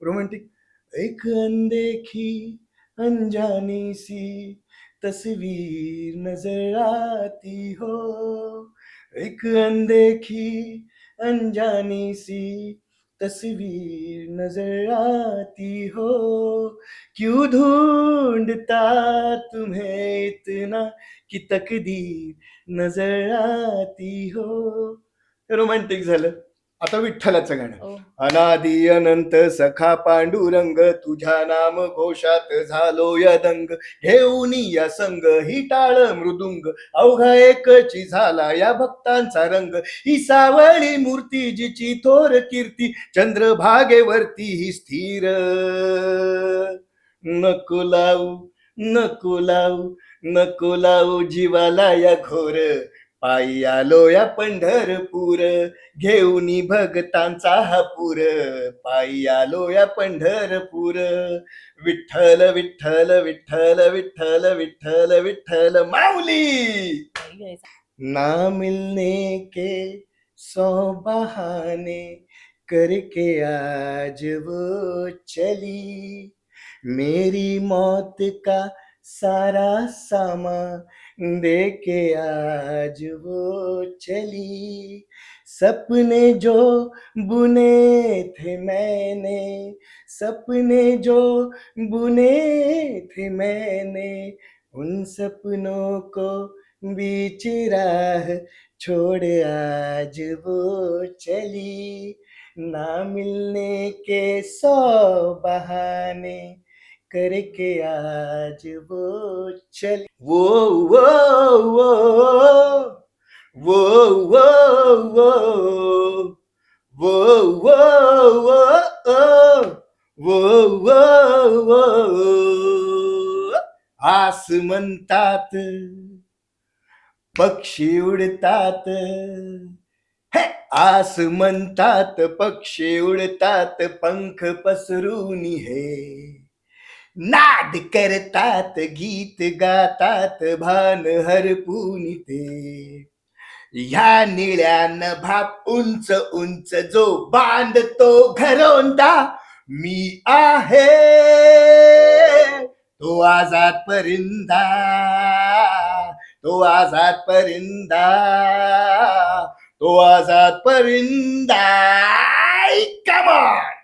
Romantic. एक अनदेखी अनजानी सी तस्वीर नजर आती हो, एक अनदेखी अनजानी सी तस्वीर नजर आती हो, क्यों ढूंढता तुम्हें इतना कि तकदीर नजर आती हो. रोमॅन्टिक झालं. आता विठ्ठलाचं गाणं. ओ. अनादि अनंत सखा पांडुरंग, तुझ्या नाम घोषात झालो यदंग, घेऊन या संग ही टाळ मृदुंग, अवघा एकची झाला या भक्तांचा रंग, ही सावळी मूर्ती जिची थोर कीर्ती, चंद्रभागेवरती ही स्थिर. नको लावू नको लावू नको लावू जीवाला या घोर, पायी आलो या पंढरपूर, घेऊनी भगतांचा हा पूर, पायी आलो या पंढरपूर. विठ्ठल विठ्ठल विठ्ठल विठ्ठल विठ्ठल विठ्ठल माऊली. ना मिलने के 100 बहाने करके आज वो चली, मेरी मौत का सारा सामान दे के आज वो चली, सपने जो बुने थे मैंने, सपने जो बुने थे मैंने, उन सपनों को बीच राह छोड़ आज वो चली, ना मिलने के 100 बहाने करके आज वो चली. वो वो वो वो वो वो वो वो वो वो वो. आस म्हणतात पक्षी उडतात, हे आस म्हणतात पक्षी उडतात, पंख पसरून हे नाद करतात, गीत गातात, भान हरपून ते, ह्या निळ्यान भाप उंच उंच जो बांधतो घरोंदा, मी आहे तो आजाद परिंदा, तो आजाद परिंदा, तो आजाद परिंदा. Come on.